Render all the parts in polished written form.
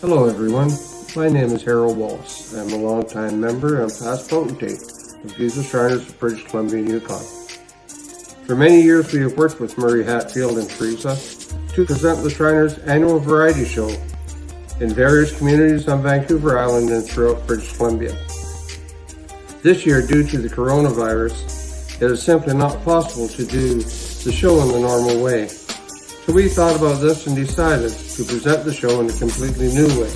Hello everyone, my name is Harold Wallace. I am a longtime member and past potentate of Jesus Shriners of British Columbia and Yukon. For many years we have worked with Murray Hatfield and Teresa to present the Shriners annual variety show in various communities on Vancouver Island and throughout British Columbia. This year, due to the coronavirus, it is simply not possible to do the show in the normal way. So we thought about this and decided to present the show in a completely new way,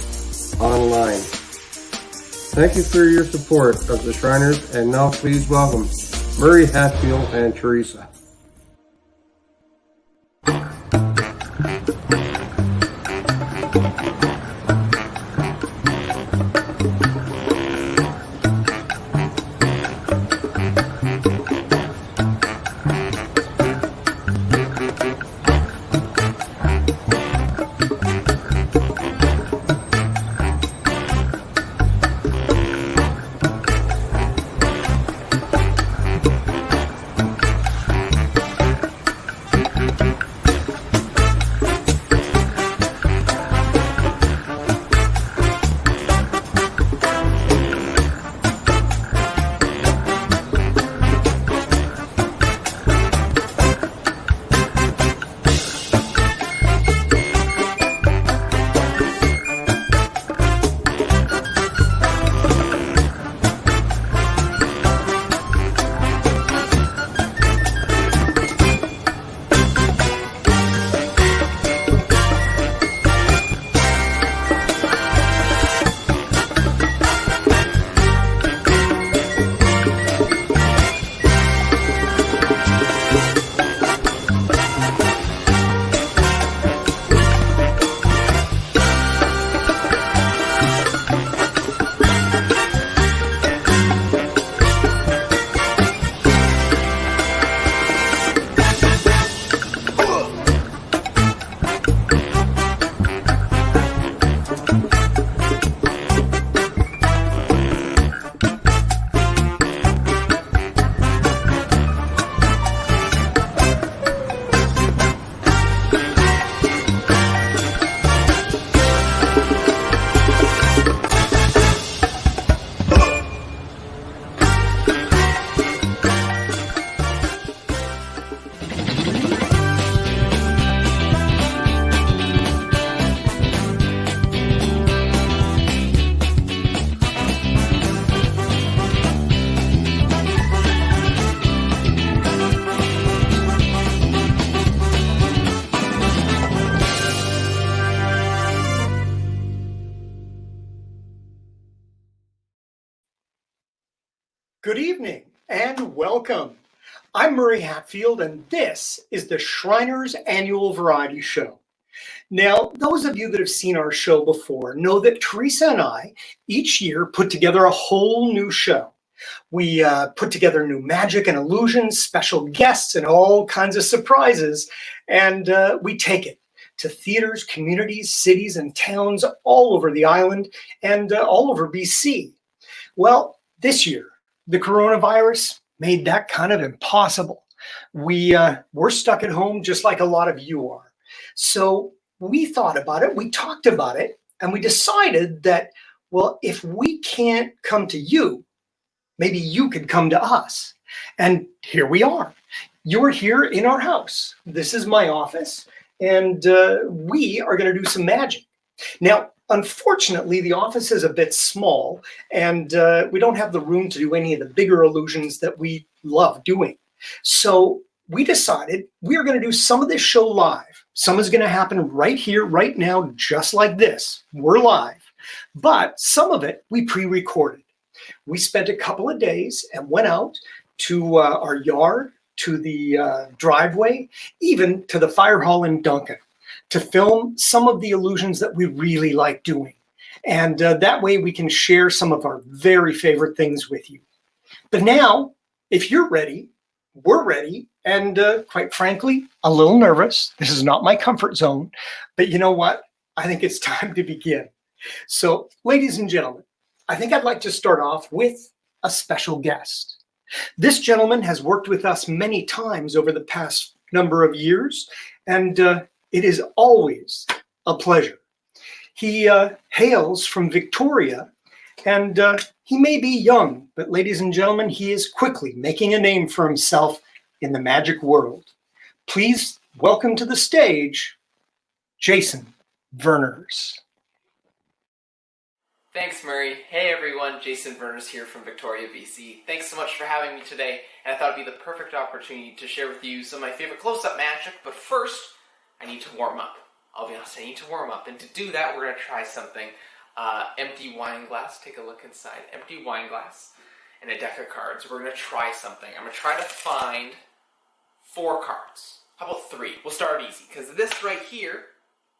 online. Thank you for your support of the Shriners, and now please welcome Murray Hatfield and Teresa. Good evening and welcome. I'm Murray Hatfield and this is the Shriners Annual Variety Show. Now, those of you that have seen our show before know that Teresa and I each year put together a whole new show. We put together new magic and illusions, special guests, and all kinds of surprises, and we take it to theaters, communities, cities, and towns all over the island and all over BC. Well, this year, the coronavirus made that kind of impossible. We're stuck at home just like a lot of you are. So we thought about it, we talked about it, and we decided that, well, if we can't come to you, maybe you could come to us. And here we are. You're here in our house. This is my office, and we are going to do some magic. Now, unfortunately, the office is a bit small, and we don't have the room to do any of the bigger illusions that we love doing. So we decided we are going to do some of this show live. Some is going to happen right here, right now, just like this. We're live. But some of it we pre-recorded. We spent a couple of days and went out to our yard, to the driveway, even to the fire hall in Duncan, to film some of the illusions that we really like doing. And that way we can share some of our very favorite things with you. But now, if you're ready, we're ready, and quite frankly, a little nervous. This is not my comfort zone, but you know what? I think it's time to begin. So, ladies and gentlemen, I think I'd like to start off with a special guest. This gentleman has worked with us many times over the past number of years, and it is always a pleasure. He hails from Victoria, and he may be young, but ladies and gentlemen, he is quickly making a name for himself in the magic world. Please welcome to the stage, Jason Verners. Thanks, Murray. Hey everyone, Jason Verners here from Victoria, BC. Thanks so much for having me today, and I thought it'd be the perfect opportunity to share with you some of my favorite close-up magic, but first, I need to warm up. I'll be honest, I need to warm up, and to do that, we're going to try something. Empty wine glass, take a look inside. Empty wine glass and a deck of cards. We're going to try something. I'm going to try to find 4 cards. How about 3? We'll start easy, because this right here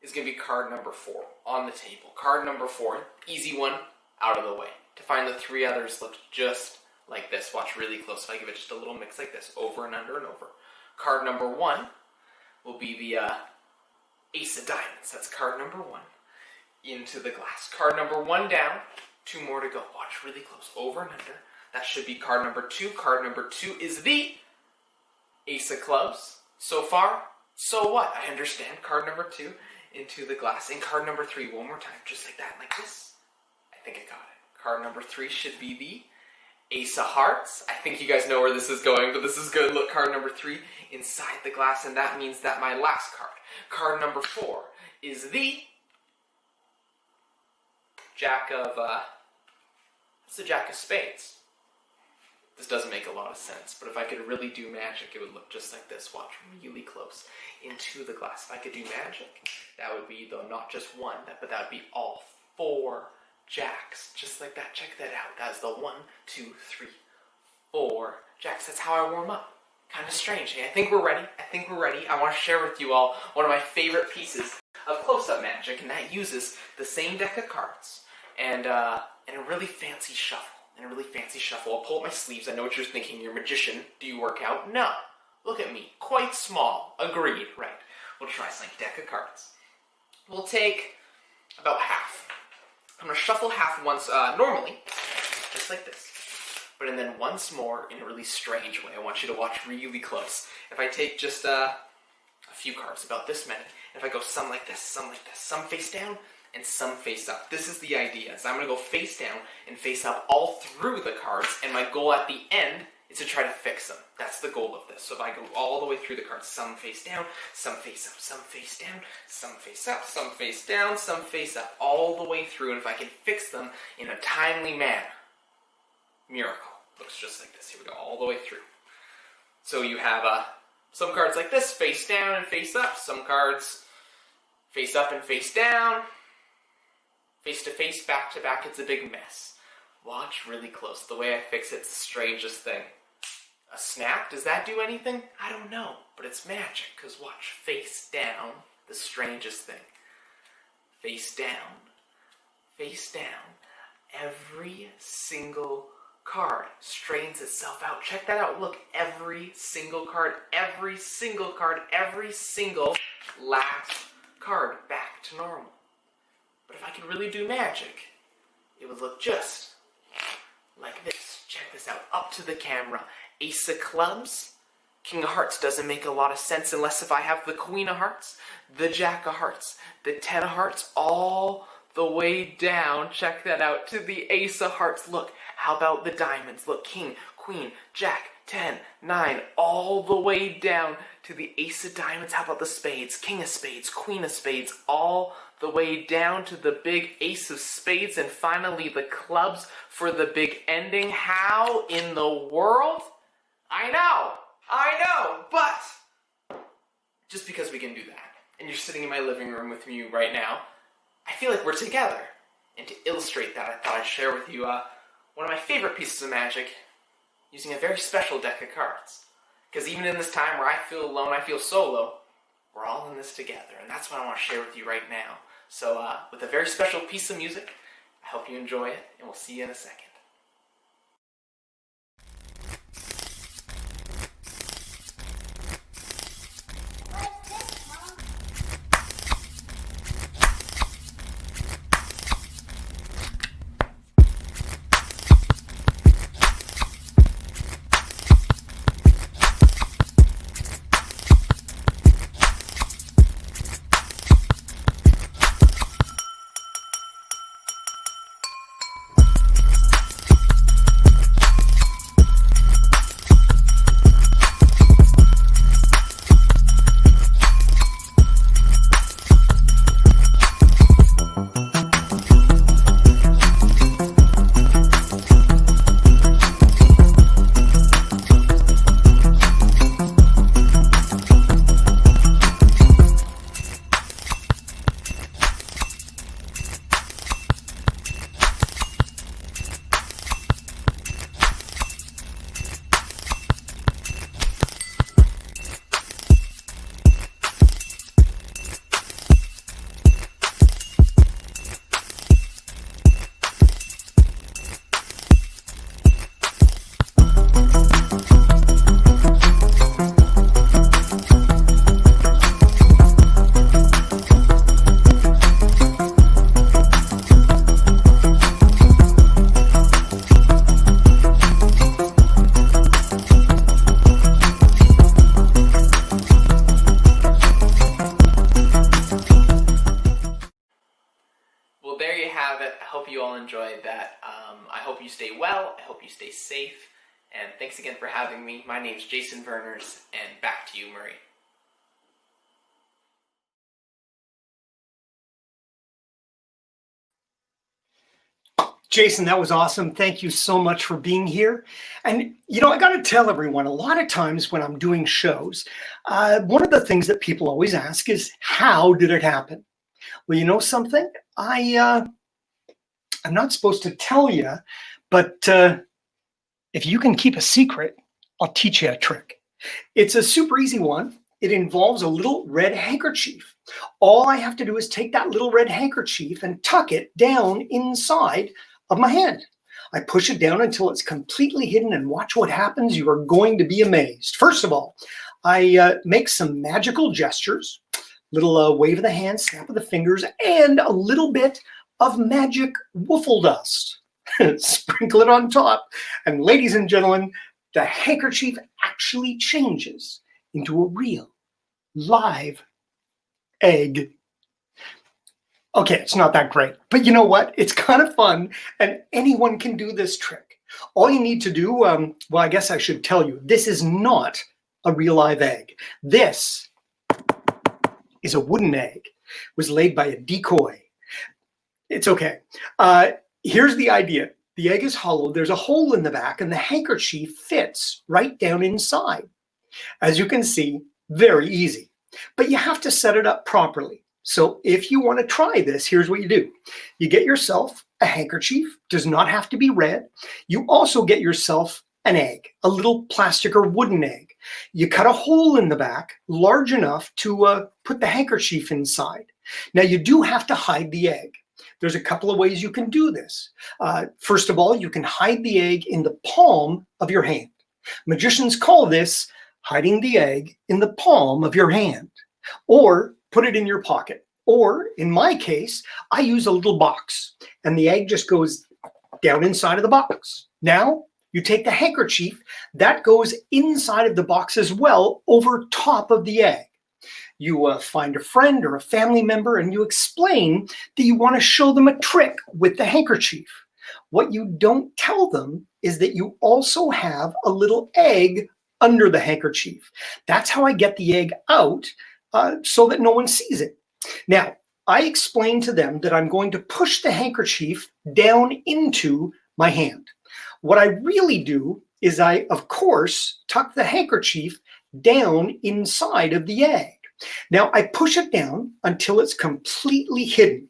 is going to be card number 4 on the table. Card number 4, easy one, out of the way. To find the 3 others look just like this. Watch really close. If I give it just a little mix like this, over and under and over. Card number 1 will be the Ace of Diamonds. That's card number 1 into the glass. Card number 1 down, 2 more to go. Watch really close, over and under. That should be card number 2. Card number 2 is the Ace of Clubs. So far, so what? I understand. Card number 2 into the glass. And card number 3, one more time, just like that, like this. I think I got it. Card number 3 should be the Ace of Hearts. I think you guys know where this is going, but this is good. Look, card number 3 inside the glass, and that means that my last card number 4, is the Jack of, it's the Jack of Spades. This doesn't make a lot of sense, but if I could really do magic, it would look just like this. Watch really close into the glass. If I could do magic, that would be, though, not just 1, but that would be all 4 jacks, just like that. Check that out. That's the 1, 2, 3, 4 jacks. That's how I warm up. Kind of strange. Hey, I think we're ready. I want to share with you all one of my favorite pieces of close-up magic, and that uses the same deck of cards and a really fancy shuffle. I'll pull up my sleeves. I know what you're thinking. You're a magician. Do you work out? No. Look at me. Quite small. Agreed. Right. We'll try some deck of cards. We'll take about half. I'm going to shuffle half once, normally, just like this. But and then once more in a really strange way. I want you to watch really close. If I take just a few cards, about this many, if I go some like this, some face down, and some face up. This is the idea. So I'm going to go face down and face up all through the cards, and my goal at the end is to try to fix them. That's the goal of this. So if I go all the way through the cards, some face down, some face up, some face down, some face up, some face down, some face up, all the way through, and if I can fix them in a timely manner, miracle. Looks just like this. Here we go, all the way through. So you have some cards like this, face down and face up. Some cards face up and face down. Face to face, back to back, it's a big mess. Watch really close. The way I fix it's the strangest thing. A snap, does that do anything? I don't know, but it's magic, because watch, face down, the strangest thing. Face down, every single card straightens itself out. Check that out. Look, every single card, every single last card back to normal. But if I could really do magic, it would look just like this. Check this out. Up to the camera. Ace of Clubs. King of Hearts doesn't make a lot of sense unless if I have the Queen of Hearts, the Jack of Hearts, the 10 of Hearts, all the way down. Check that out. To the Ace of Hearts. Look, how about the diamonds? Look, King, Queen, Jack, 10, 9, all the way down to the Ace of Diamonds. How about the Spades? King of Spades, Queen of Spades, all the way down to the big Ace of Spades, and finally the clubs for the big ending. How in the world? I know, but just because we can do that, and you're sitting in my living room with me right now, I feel like we're together. And to illustrate that, I thought I'd share with you one of my favorite pieces of magic using a very special deck of cards. Because even in this time where I feel alone, I feel solo, we're all in this together, and that's what I want to share with you right now. So with a very special piece of music, I hope you enjoy it, and we'll see you in a second. hope you all enjoyed that. I hope you stay well. I hope you stay safe. And thanks again for having me. My name's Jason Verners, and back to you, Murray. Jason, that was awesome. Thank you so much for being here. And, I got to tell everyone, a lot of times when I'm doing shows, one of the things that people always ask is, how did it happen? Well, you know something? I'm not supposed to tell you, but if you can keep a secret, I'll teach you a trick. It's a super easy one. It involves a little red handkerchief. All I have to do is take that little red handkerchief and tuck it down inside of my hand. I push it down until it's completely hidden, and watch what happens. You are going to be amazed. First of all, I make some magical gestures, little wave of the hand, snap of the fingers, and a little bit of magic wiffle dust. Sprinkle it on top, and ladies and gentlemen, the handkerchief actually changes into a real, live egg. Okay, it's not that great, but you know what? It's kind of fun, and anyone can do this trick. All you need to do, well, I guess I should tell you, this is not a real live egg. This is a wooden egg. It was laid by a decoy. It's okay. Here's the idea. The egg is hollow. There's a hole in the back, and the handkerchief fits right down inside. As you can see, very easy. But you have to set it up properly. So if you want to try this, here's what you do. You get yourself a handkerchief. Does not have to be red. You also get yourself an egg, a little plastic or wooden egg. You cut a hole in the back large enough to put the handkerchief inside. Now, you do have to hide the egg. There's a couple of ways you can do this. First of all, you can hide the egg in the palm of your hand. Magicians call this hiding the egg in the palm of your hand, or put it in your pocket. Or in my case, I use a little box, and the egg just goes down inside of the box. Now you take the handkerchief that goes inside of the box as well, over top of the egg. You find a friend or a family member, and you explain that you want to show them a trick with the handkerchief. What you don't tell them is that you also have a little egg under the handkerchief. That's how I get the egg out, so that no one sees it. Now, I explain to them that I'm going to push the handkerchief down into my hand. What I really do is I, of course, tuck the handkerchief down inside of the egg. Now, I push it down until it's completely hidden.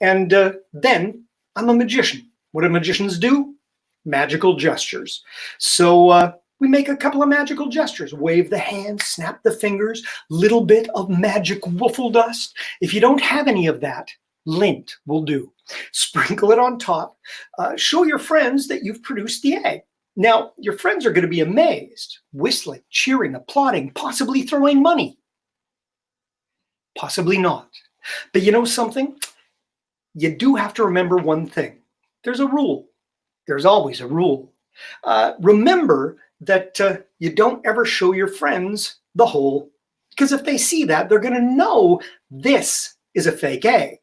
And then I'm a magician. What do magicians do? Magical gestures. So we make a couple of magical gestures. Wave the hand, snap the fingers, little bit of magic wiffle dust. If you don't have any of that, lint will do. Sprinkle it on top. Show your friends that you've produced the egg. Now, your friends are going to be amazed, whistling, cheering, applauding, possibly throwing money. Possibly not. But you know something? You do have to remember one thing. There's a rule. There's always a rule. Remember that you don't ever show your friends the hole, because if they see that, they're going to know this is a fake egg.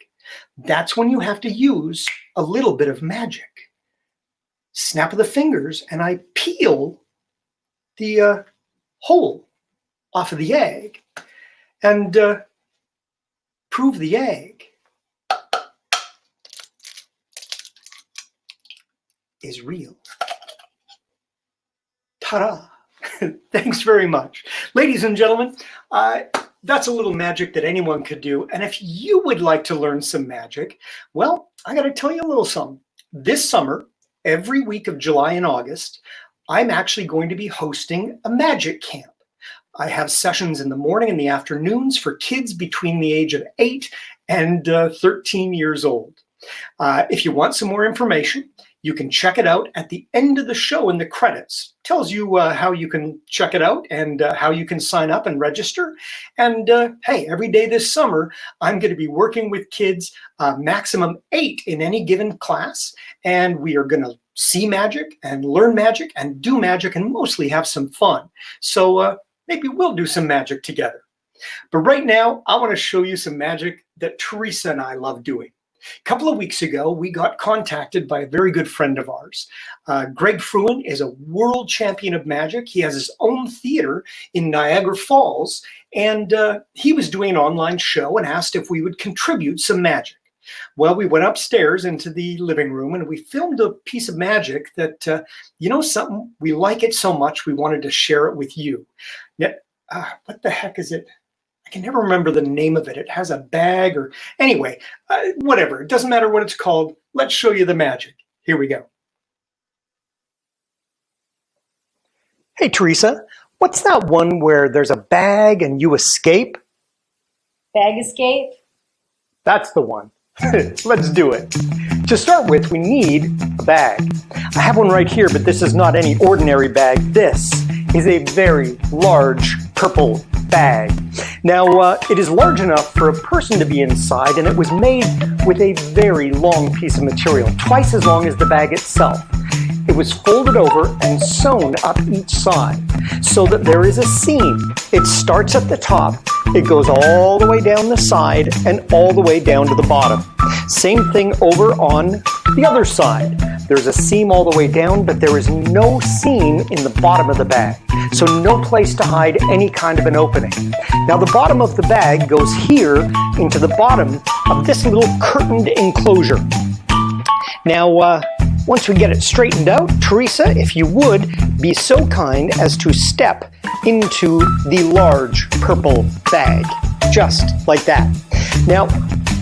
That's when you have to use a little bit of magic. Snap of the fingers, and I peel the hole off of the egg and prove the egg is real. Ta-da! Thanks very much. Ladies and gentlemen, that's a little magic that anyone could do. And if you would like to learn some magic, well, I got to tell you a little something. This summer, every week of July and August, I'm actually going to be hosting a magic camp. I have sessions in the morning and the afternoons for kids between the age of 8 and 13 years old. If you want some more information, you can check it out at the end of the show in the credits. It tells you how you can check it out and how you can sign up and register. And hey, every day this summer, I'm going to be working with kids, maximum 8 in any given class. And we are going to see magic and learn magic and do magic and mostly have some fun. So maybe we'll do some magic together. But right now, I want to show you some magic that Teresa and I love doing. A couple of weeks ago, we got contacted by a very good friend of ours. Greg Fruin is a world champion of magic. He has his own theater in Niagara Falls, and he was doing an online show and asked if we would contribute some magic. Well, we went upstairs into the living room and we filmed a piece of magic that, you know something, we like it so much we wanted to share it with you. Now, what the heck is it? I can never remember the name of it. It has a bag or anyway, whatever. It doesn't matter what it's called. Let's show you the magic. Here we go. Hey, Teresa, what's that one where there's a bag and you escape? Bag escape? That's the one. Let's do it. To start with, we need a bag. I have one right here, but this is not any ordinary bag. This is a very large purple bag. Now, it is large enough for a person to be inside, and it was made with a very long piece of material, twice as long as the bag itself. It was folded over and sewn up each side so that there is a seam. It starts at the top, it goes all the way down the side and all the way down to the bottom. Same thing over on the other side. There's a seam all the way down, but there is no seam in the bottom of the bag. So no place to hide any kind of an opening. Now the bottom of the bag goes here into the bottom of this little curtained enclosure. Now, once we get it straightened out, Teresa, if you would, be so kind as to step into the large purple bag, just like that. Now,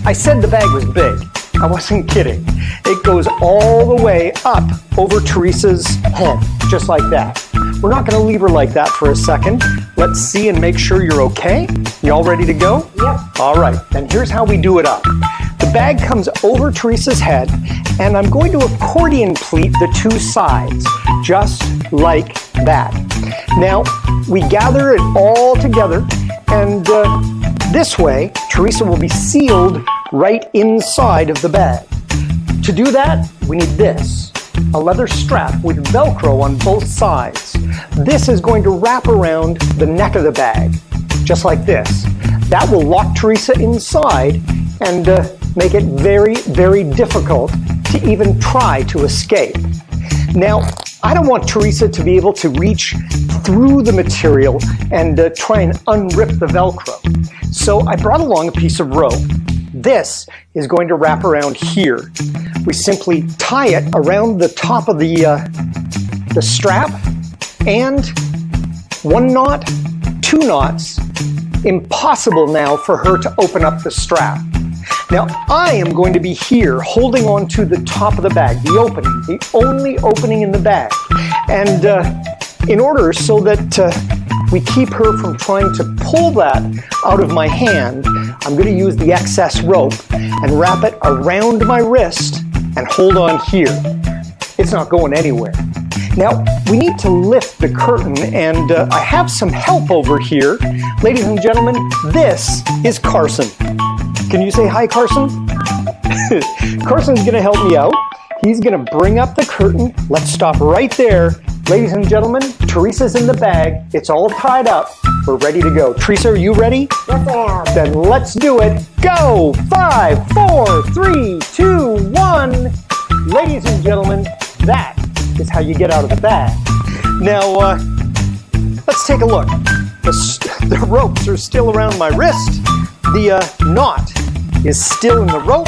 I said the bag was big. I wasn't kidding. It goes all the way up over Teresa's head, just like that. We're not going to leave her like that for a second. Let's see and make sure you're okay. You all ready to go? Yep. All right, then here's how we do it up. The bag comes over Teresa's head, and I'm going to accordion pleat the two sides, just like that. Now, we gather it all together, and this way, Teresa will be sealed right inside of the bag. To do that, we need this, a leather strap with Velcro on both sides. This is going to wrap around the neck of the bag, just like this. That will lock Teresa inside and make it very, very difficult to even try to escape. Now, I don't want Teresa to be able to reach through the material and try and unrip the Velcro. So I brought along a piece of rope. This is going to wrap around here. We simply tie it around the top of the strap, and 1 knot, 2 knots. Impossible now for her to open up the strap. Now, I am going to be here holding on to the top of the bag, the opening, the only opening in the bag. And in order so that we keep her from trying to pull that out of my hand, I'm going to use the excess rope and wrap it around my wrist and hold on here. It's not going anywhere. Now, we need to lift the curtain, and I have some help over here. Ladies and gentlemen, this is Carson. Can you say hi, Carson? Carson's going to help me out. He's going to bring up the curtain. Let's stop right there. Ladies and gentlemen, Teresa's in the bag. It's all tied up. We're ready to go. Teresa, are you ready? Yes, I am. Then let's do it. Go! 5, 4, 3, 2, 1. Ladies and gentlemen, that is how you get out of the bag. Now, let's take a look. The ropes are still around my wrist. The knot is still in the rope.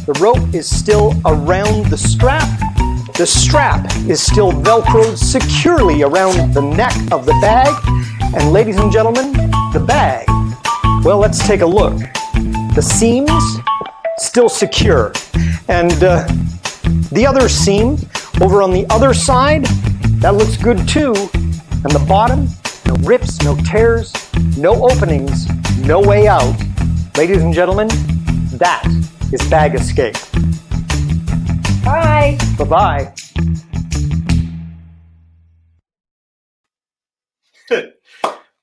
The rope is still around the strap. The strap is still Velcroed securely around the neck of the bag. And ladies and gentlemen, the bag, well, let's take a look. The seams still secure. And the other seam over on the other side, that looks good too. And the bottom, no rips, no tears, no openings, no way out. Ladies and gentlemen, that is bag escape. Bye. Bye-bye.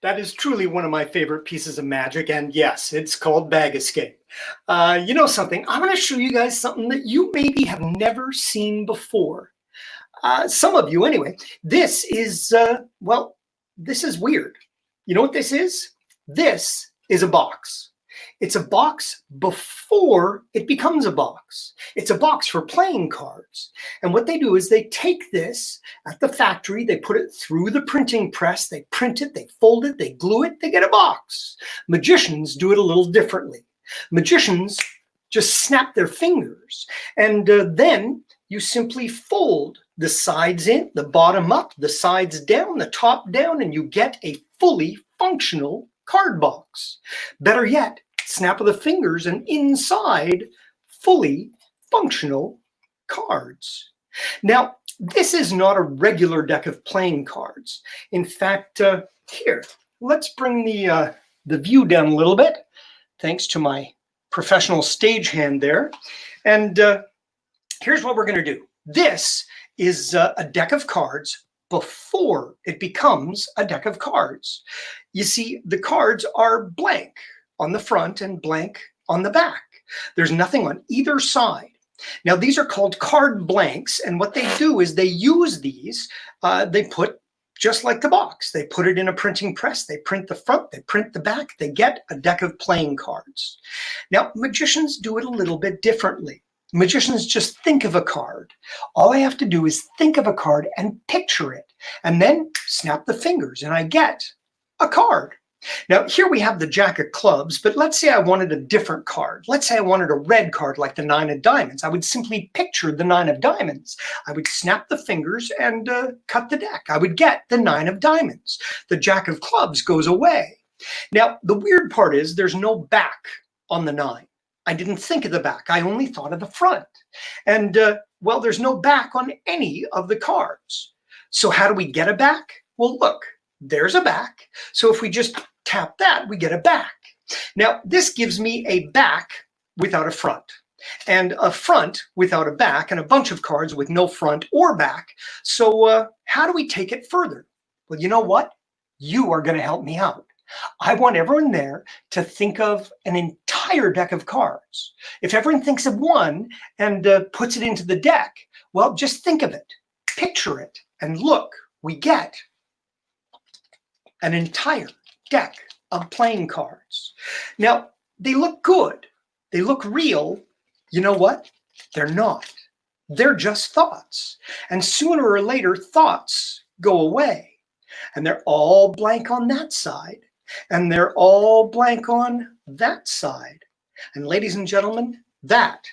That is truly one of my favorite pieces of magic, and yes, it's called bag escape. You know something? I'm going to show you guys something that you maybe have never seen before. Some of you, anyway. This is, well, this is weird. You know what this is? This is a box. It's a box before it becomes a box. It's a box for playing cards. And what they do is they take this at the factory, they put it through the printing press, they print it, they fold it, they glue it, they get a box. Magicians do it a little differently. Magicians just snap their fingers, and then you simply fold the sides in, the bottom up, the sides down, the top down, and you get a fully functional card box. Better yet, snap of the fingers and inside fully functional cards. Now, this is not a regular deck of playing cards. In fact, here, let's bring the view down a little bit, thanks to my professional stagehand there. And here's what we're going to do. This is a deck of cards before it becomes a deck of cards. You see, the cards are blank on the front and blank on the back. There's nothing on either side. Now, these are called card blanks, and what they do is they use these, they put, just like the box, they put it in a printing press, they print the front, they print the back, they get a deck of playing cards. Now, magicians do it a little bit differently. Magicians just think of a card. All I have to do is think of a card and picture it, and then snap the fingers, and I get a card. Now, here we have the Jack of Clubs, but let's say I wanted a different card. Let's say I wanted a red card like the Nine of Diamonds. I would simply picture the Nine of Diamonds. I would snap the fingers and cut the deck. I would get the Nine of Diamonds. The Jack of Clubs goes away. Now, the weird part is there's no back on the nine. I didn't think of the back. I only thought of the front. And, well, there's no back on any of the cards. So how do we get a back? Well, look, there's a back. So if we just tap that, we get a back. Now, this gives me a back without a front, and a front without a back, and a bunch of cards with no front or back. So how do we take it further? Well, you know what? You are going to help me out. I want everyone there to think of an entire deck of cards. If everyone thinks of one and puts it into the deck, well, just think of it, picture it, and look, we get an entire deck of playing cards. Now, they look good. They look real. You know what? They're not. They're just thoughts. And sooner or later, thoughts go away. And they're all blank on that side. And they're all blank on that side. And ladies and gentlemen, that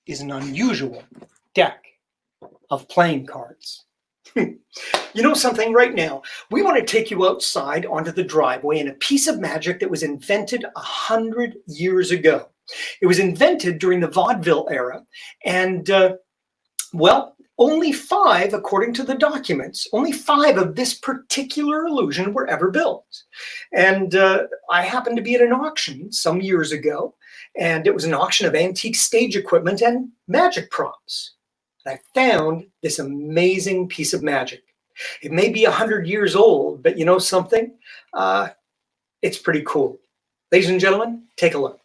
is an unusual deck of playing cards. You know something, right now, we want to take you outside onto the driveway in a piece of magic that was invented 100 years ago. It was invented during the vaudeville era, and, well, only 5, according to the documents, only 5 of this particular illusion were ever built. And I happened to be at an auction some years ago, and it was an auction of antique stage equipment and magic props. And I found this amazing piece of magic. It may be 100 years old, but you know something? It's pretty cool. Ladies and gentlemen, take a look.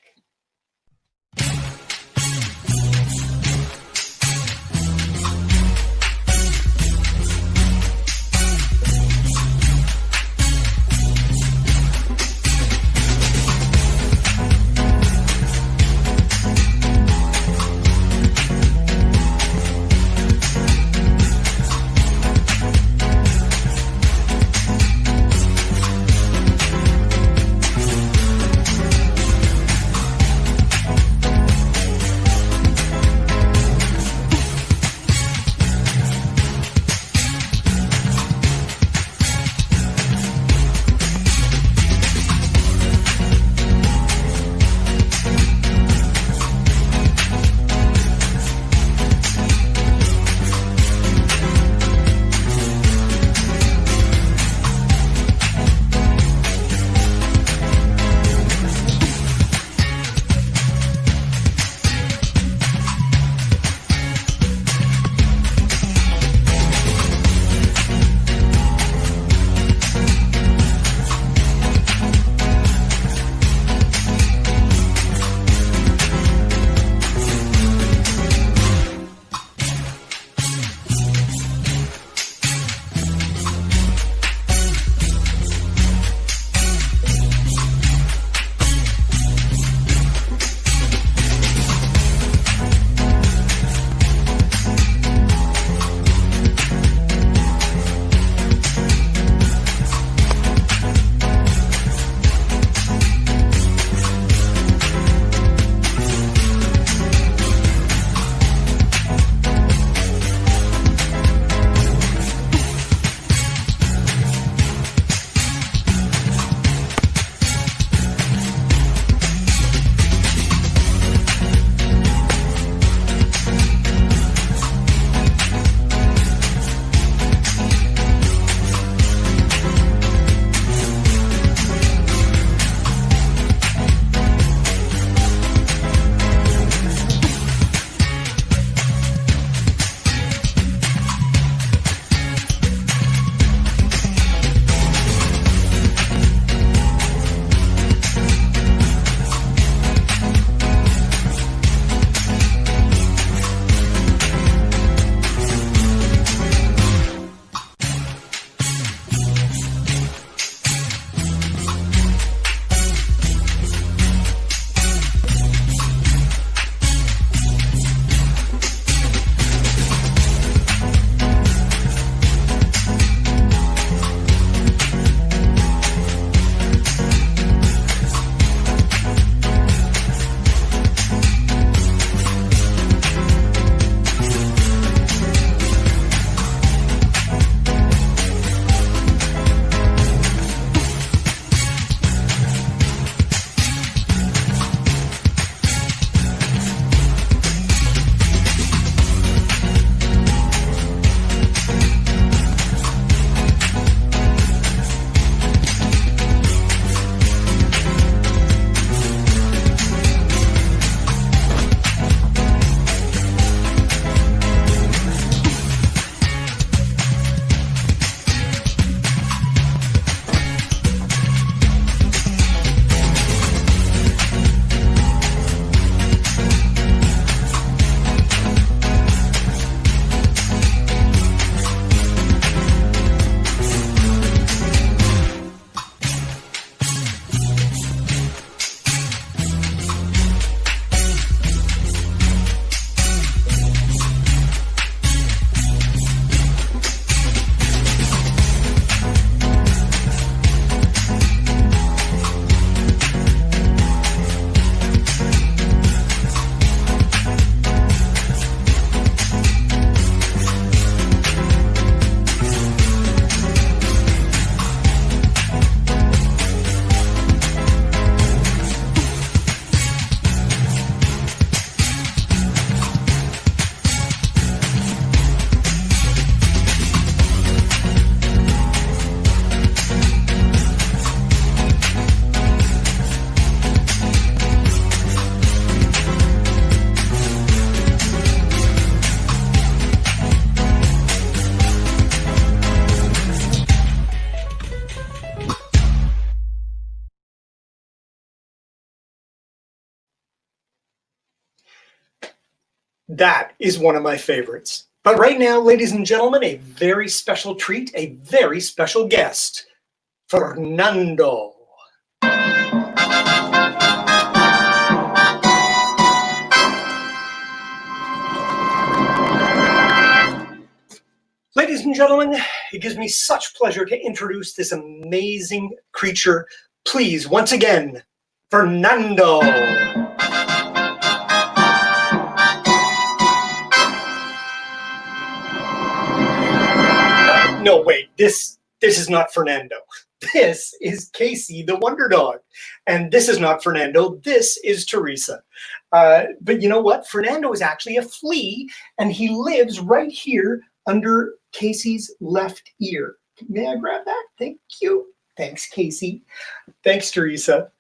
That is one of my favorites. But right now, ladies and gentlemen, a very special treat, a very special guest, Fernando. Ladies and gentlemen, it gives me such pleasure to introduce this amazing creature. Please, once again, Fernando. No, wait, this is not Fernando. This is Casey, the Wonder Dog. And this is not Fernando, this is Teresa. But you know what? Fernando is actually a flea, and he lives right here under Casey's left ear. May I grab that? Thank you. Thanks, Casey. Thanks, Teresa.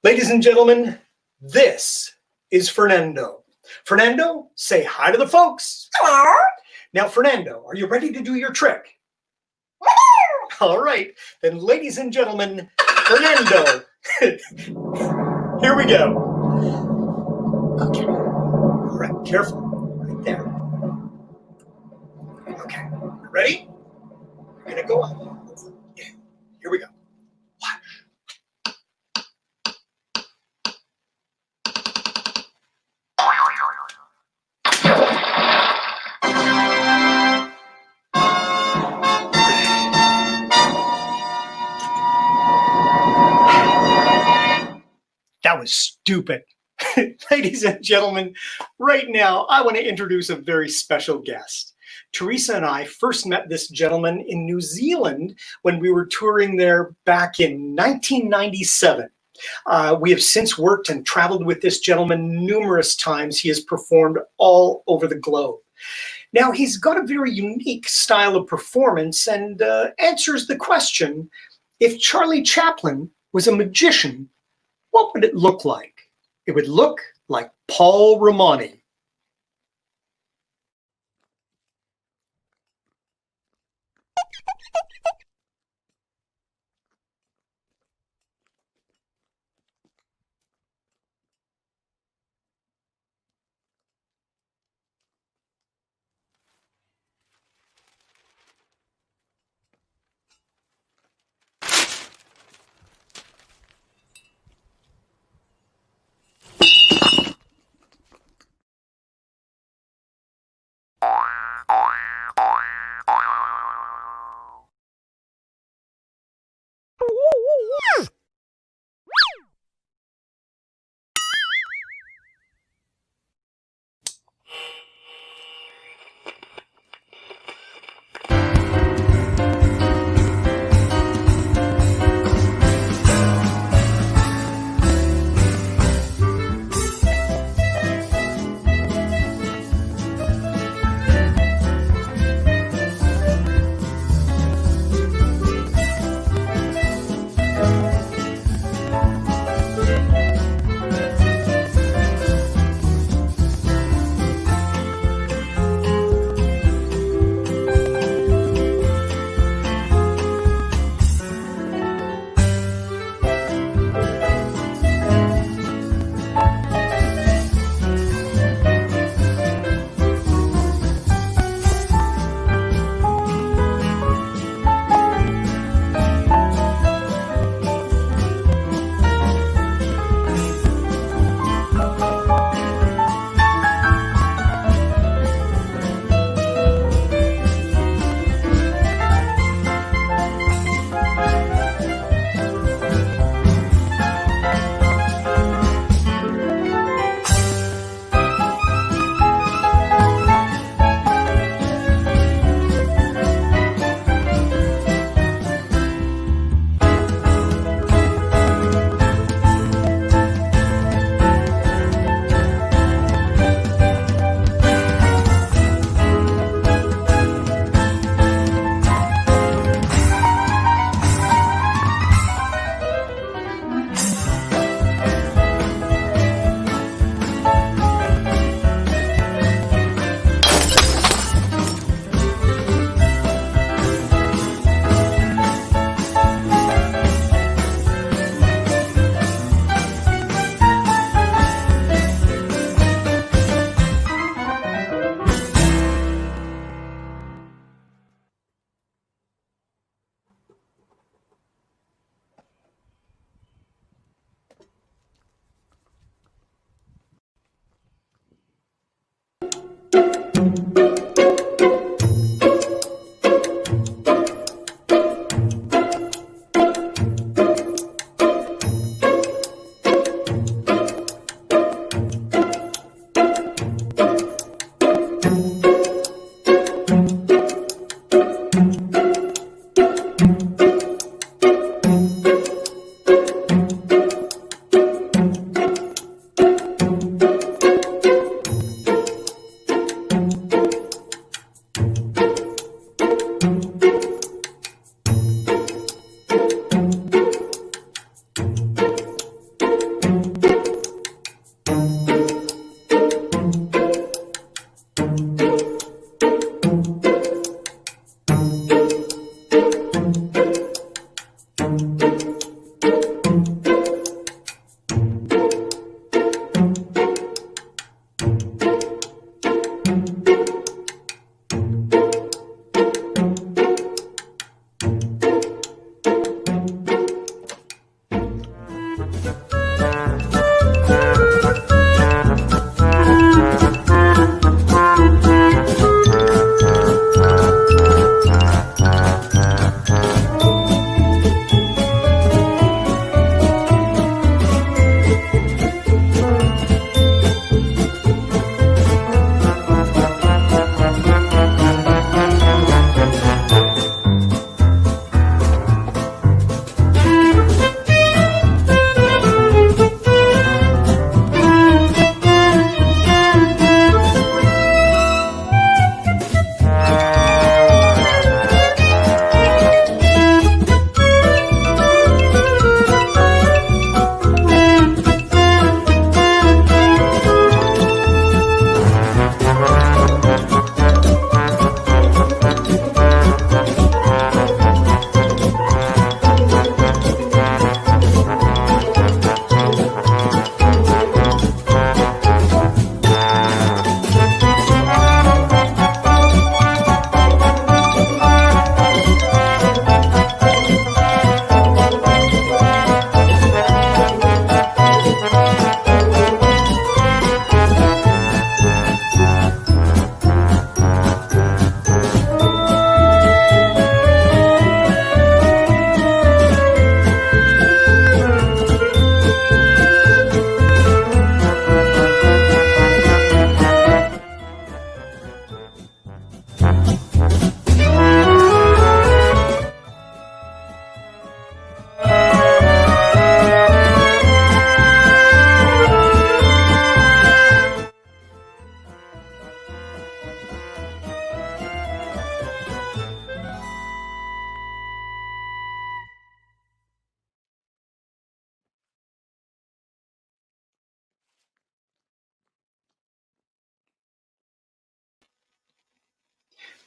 Ladies and gentlemen, this is Fernando. Fernando, say hi to the folks. Hello. Now, Fernando, are you ready to do your trick? All right, then, ladies and gentlemen, Fernando. Here we go. Okay. All right, careful. Right there. Okay, ready? We're gonna go on. Yeah. Here we go. That was stupid. Ladies and gentlemen, right now I want to introduce a very special guest. Teresa and I first met this gentleman in New Zealand when we were touring there back in 1997. We have since worked and traveled with this gentleman numerous times. He has performed all over the globe. Now, he's got a very unique style of performance and answers the question, if Charlie Chaplin was a magician, what would it look like? It would look like Paul Romani.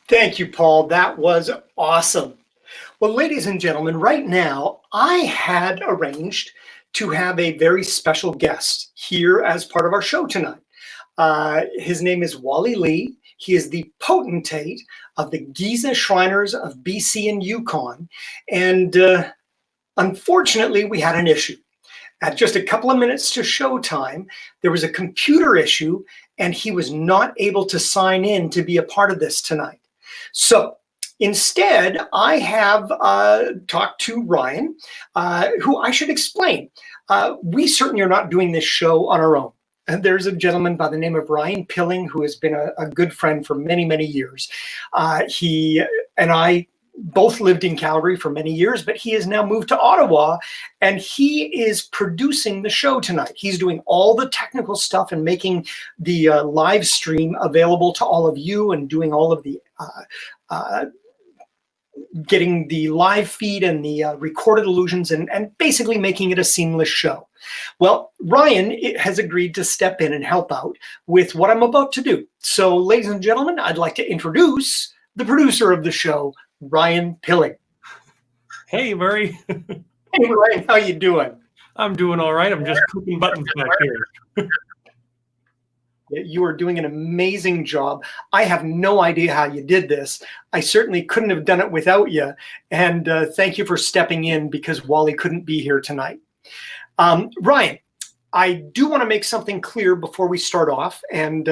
Thank you, Paul. That was awesome. Well, ladies and gentlemen, right now I had arranged to have a very special guest here as part of our show tonight. His name is Wally Lee. He is the potentate of the Giza Shriners of BC and Yukon. And unfortunately, we had an issue. At just a couple of minutes to showtime, there was a computer issue, and he was not able to sign in to be a part of this tonight. So instead, I have talked to Ryan, who I should explain. We certainly are not doing this show on our own. And there's a gentleman by the name of Ryan Pilling who has been a good friend for many, many years. He and I both lived in Calgary for many years, but he has now moved to Ottawa, and he is producing the show tonight. He's doing all the technical stuff and making the live stream available to all of you, and doing all of the getting the live feed and the recorded illusions, and basically making it a seamless show. Well, Ryan has agreed to step in and help out with what I'm about to do. So, ladies and gentlemen, I'd like to introduce the producer of the show, Ryan Pilling. Hey, Murray. Hey, Ryan, how you doing? I'm doing all right. I'm just clicking buttons back here. You are doing an amazing job. I have no idea how you did this. I certainly couldn't have done it without you. And thank you for stepping in because Wally couldn't be here tonight. Ryan, I do want to make something clear before we start off. And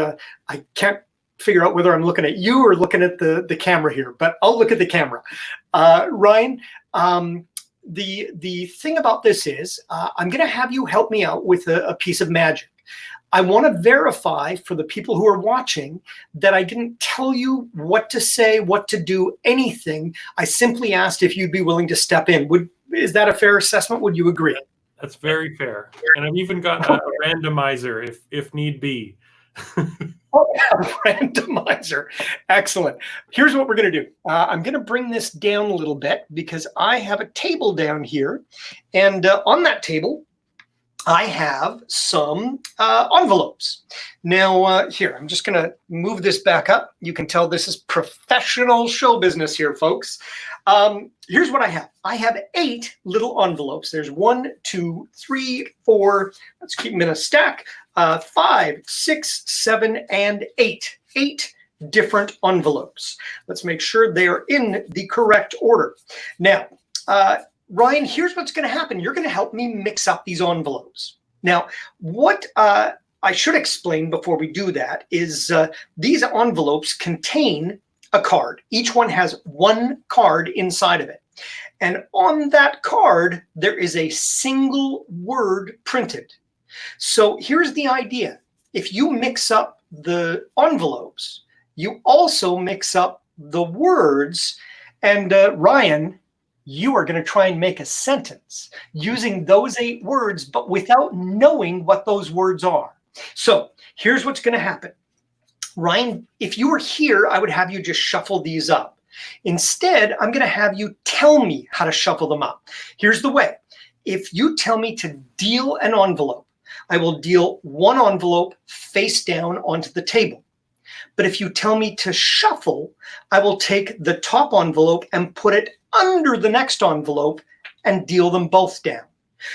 I can't figure out whether I'm looking at you or looking at the camera here, but I'll look at the camera. Ryan, the thing about this is I'm going to have you help me out with a piece of magic. I want to verify for the people who are watching that I didn't tell you what to say, what to do, anything. I simply asked if you'd be willing to step in. Is that a fair assessment? Would you agree? That's very fair. And I've even got a randomizer if need be. Oh, a randomizer. Excellent. Here's what we're going to do. I'm going to bring this down a little bit because I have a table down here. And on that table, I have some envelopes. Now, here, I'm just going to move this back up. You can tell this is professional show business here, folks. Here's what I have. I have 8 little envelopes. There's 1, 2, 3, 4. Let's keep them in a stack. 5, 6, 7, and 8. 8 different envelopes. Let's make sure they are in the correct order. Now, Ryan, here's what's going to happen. You're going to help me mix up these envelopes. Now, what I should explain before we do that is these envelopes contain a card. Each one has 1 card inside of it. And on that card, there is a single word printed. So here's the idea. If you mix up the envelopes, you also mix up the words. And Ryan, you are going to try and make a sentence using those 8 words, but without knowing what those words are. So here's what's going to happen. Ryan, if you were here, I would have you just shuffle these up. Instead, I'm going to have you tell me how to shuffle them up. Here's the way. If you tell me to deal an envelope, I will deal 1 envelope face down onto the table. But if you tell me to shuffle, I will take the top envelope and put it under the next envelope and deal them both down.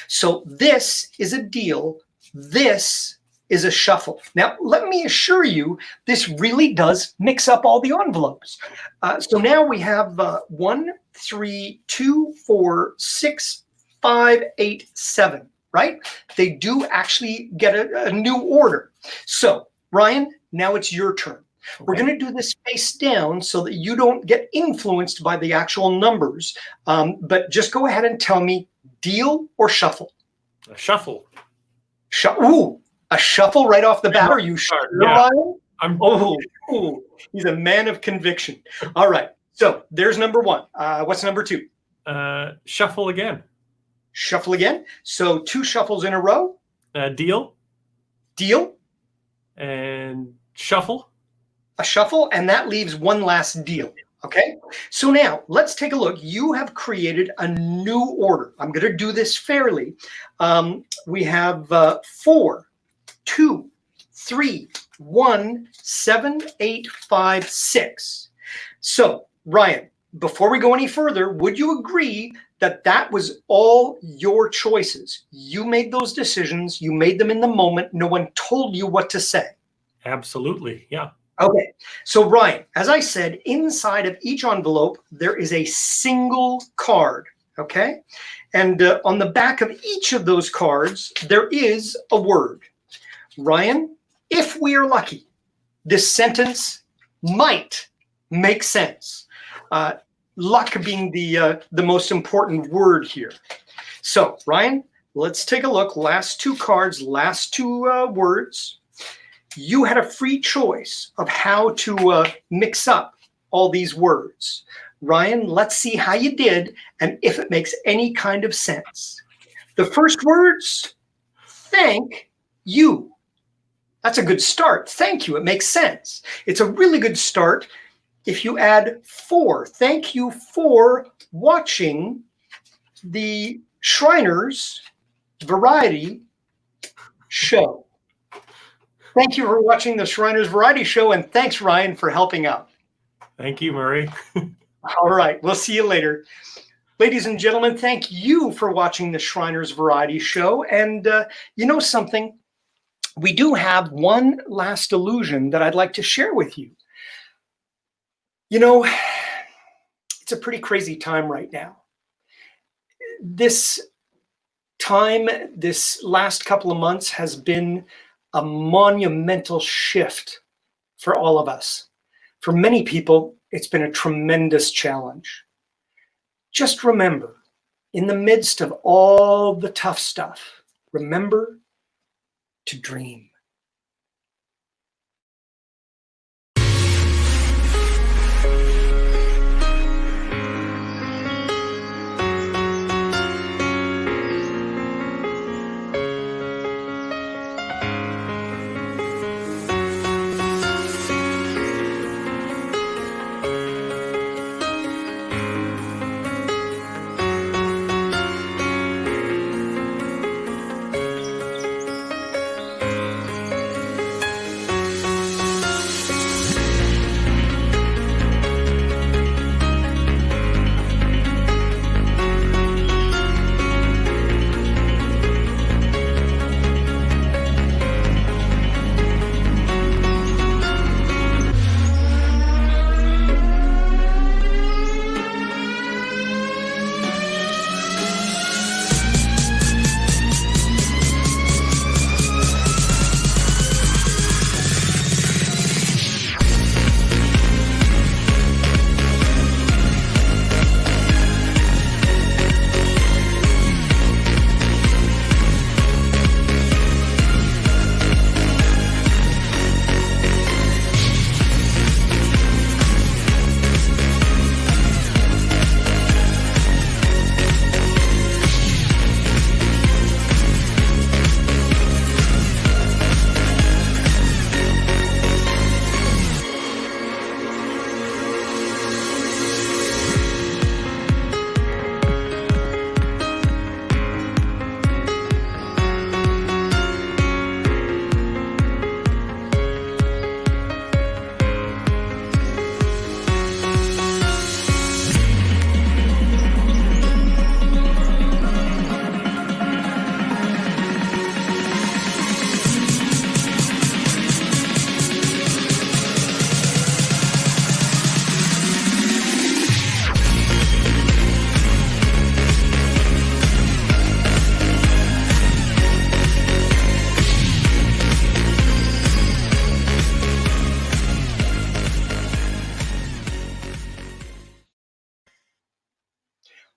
So this is a deal. This is a shuffle. Now, let me assure you, this really does mix up all the envelopes. So now we have 1, 3, 2, 4, 6, 5, 8, 7, right? They do actually get a new order. So, Ryan, now it's your turn. Okay. We're going to do this face down so that you don't get influenced by the actual numbers. But just go ahead and tell me deal or shuffle. A shuffle. Ooh, a shuffle right off the bat. Are you sure, yeah. Ryan? Oh, he's a man of conviction. All right. So there's number 1. What's number 2? Shuffle again. Shuffle again. So 2 shuffles in a row. Deal. Deal. And shuffle. A shuffle, and that leaves 1 last deal. Okay, so now let's take a look. You have created a new order. I'm going to do this fairly. We have 4, 2, 3, 1, 7, 8, 5, 6. So, Ryan, before we go any further, would you agree that that was all your choices? You made those decisions. You made them in the moment. No one told you what to say. Absolutely. Yeah. Okay. So, Ryan, as I said, inside of each envelope, there is a single card. Okay. And on the back of each of those cards, there is a word. Ryan, if we are lucky, this sentence might make sense. Luck being the most important word here. So, Ryan, let's take a look. Last two cards, last two words. You had a free choice of how to mix up all these words. Ryan, let's see how you did and if it makes any kind of sense. The first words, thank you. That's a good start. Thank you. It makes sense. It's a really good start if you add for. Thank you for watching the Shriners Variety Show. Thank you for watching the Shriners Variety Show, and thanks, Ryan, for helping out. Thank you, Murray. All right. We'll see you later. Ladies and gentlemen, thank you for watching the Shriners Variety Show. And you know something? We do have one last illusion that I'd like to share with you. You know, it's a pretty crazy time right now. This time, this last couple of months has been a monumental shift for all of us. For many people, it's been a tremendous challenge. Just remember, in the midst of all the tough stuff, remember to dream.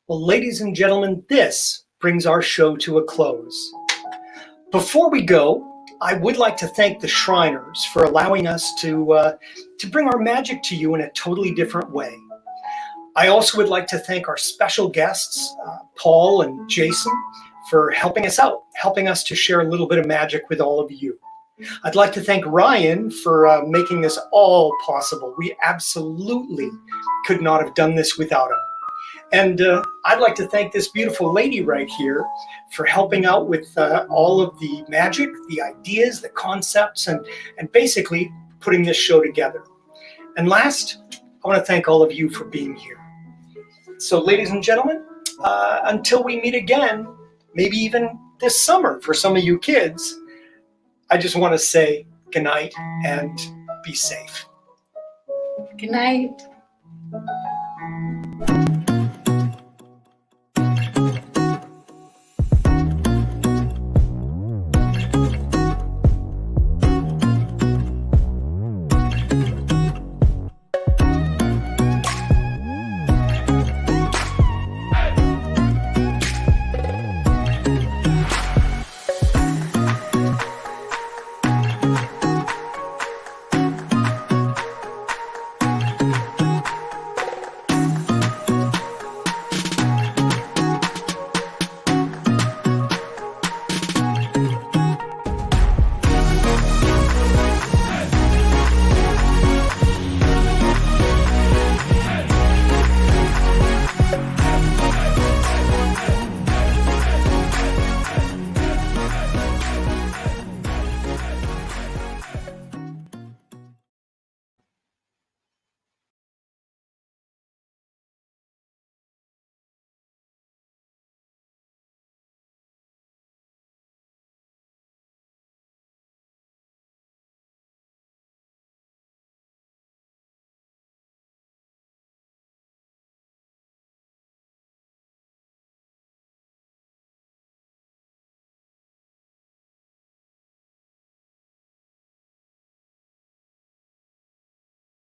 Well, ladies and gentlemen, this brings our show to a close. Before we go, I would like to thank the Shriners for allowing us to bring our magic to you in a totally different way. I also would like to thank our special guests, Paul and Jason, for helping us out, helping us to share a little bit of magic with all of you. I'd like to thank Ryan for making this all possible. We absolutely could not have done this without him. And I'd like to thank this beautiful lady right here for helping out with all of the magic, the ideas, the concepts, and basically putting this show together. And last, I want to thank all of you for being here. So, ladies and gentlemen, until we meet again, maybe even this summer for some of you kids, I just want to say good night and be safe. Good night.